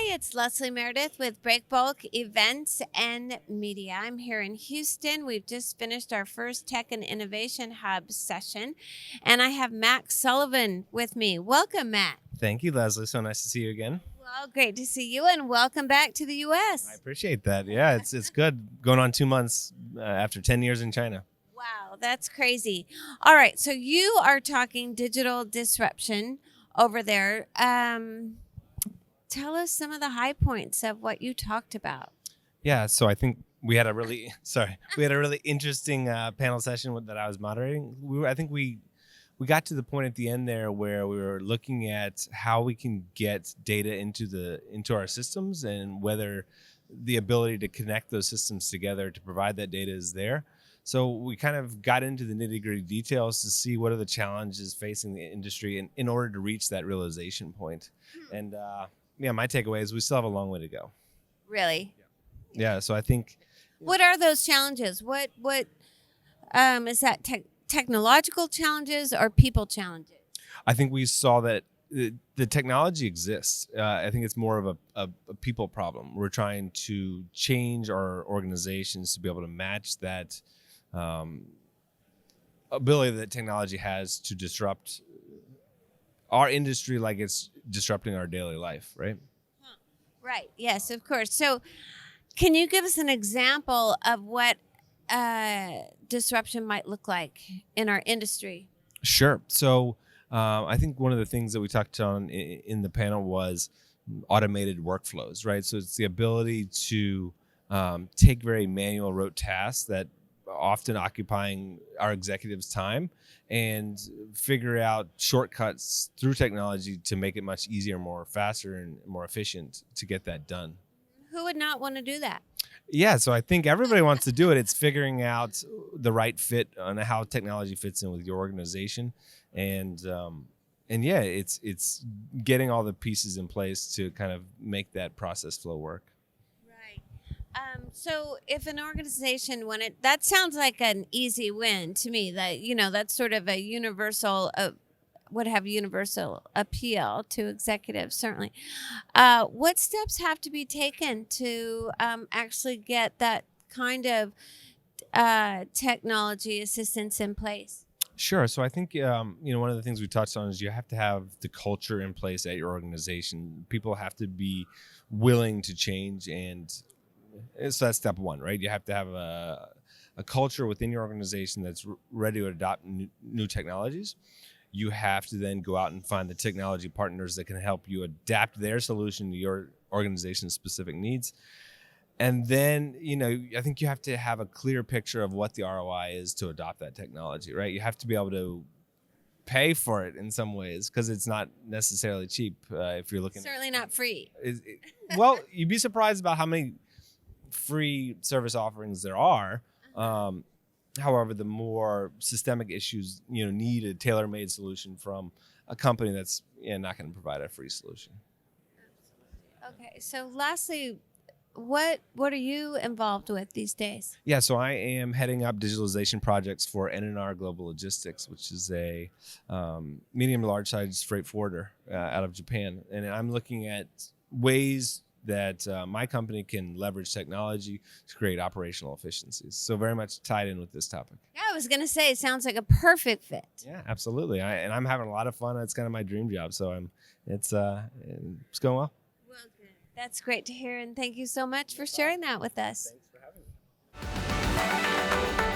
Hi, it's Leslie Meredith with Breakbulk Events and Media. I'm here in Houston. We've just finished our first Tech and Innovation Hub session, and I have Max Sullivan with me. Welcome, Matt. Thank you, Leslie. So nice to see you again. Well, great to see you, and welcome back to the U.S. I appreciate that. Yeah, it's good going on 2 months after 10 years in China. Wow, that's crazy. All right, so you are talking digital disruption over there. Tell us some of the high points of what you talked about. Yeah, so I think we had a really interesting panel session that I was moderating. I think we got to the point at the end there where we were looking at how we can get data into our systems and whether the ability to connect those systems together to provide that data is there. So we kind of got into the nitty-gritty details to see what are the challenges facing the industry in order to reach that realization point. And my takeaway is we still have a long way to go. Really? Yeah, so I think... What are those challenges? What is that technological challenges or people challenges? I think we saw that the technology exists. I think it's more of a people problem. We're trying to change our organizations to be able to match that ability that technology has to disrupt our industry like it's disrupting our daily life, right? Right. Yes, of course. So can you give us an example of what disruption might look like in our industry? Sure. So I think one of the things that we talked on in the panel was automated workflows, right? So it's the ability to take very manual rote tasks that often occupying our executives' time and figure out shortcuts through technology to make it much easier, more faster, and more efficient to get that done. Who would not want to do that? Yeah, so I think everybody wants to do it. It's figuring out the right fit on how technology fits in with your organization, and yeah, it's getting all the pieces in place to kind of make that process flow work. Right. So if an organization wanted, that sounds like an easy win to me. That that's sort of a universal. Would have universal appeal to executives, certainly. What steps have to be taken to actually get that kind of technology assistance in place? Sure. So I think, one of the things we touched on is you have to have the culture in place at your organization. People have to be willing to change. And so that's step one, right? You have to have a culture within your organization that's ready to adopt new technologies. You have to then go out and find the technology partners that can help you adapt their solution to your organization's specific needs. And then, I think you have to have a clear picture of what the ROI is to adopt that technology, right? You have to be able to pay for it in some ways because it's not necessarily cheap if you're looking. Certainly not free. Well, you'd be surprised about how many free service offerings there are. However, the more systemic issues, need a tailor-made solution from a company that's not going to provide a free solution. Okay. So lastly, what are you involved with these days? Yeah, so I am heading up digitalization projects for NNR Global Logistics, which is a medium to large size freight forwarder out of Japan. And I'm looking at ways that my company can leverage technology to create operational efficiencies. So very much tied in with this topic. Yeah, I was going to say, it sounds like a perfect fit. Yeah, absolutely. And I'm having a lot of fun. It's kind of my dream job. So it's going well. Well, good. That's great to hear. And thank you so much for sharing that with us. Thanks for having me.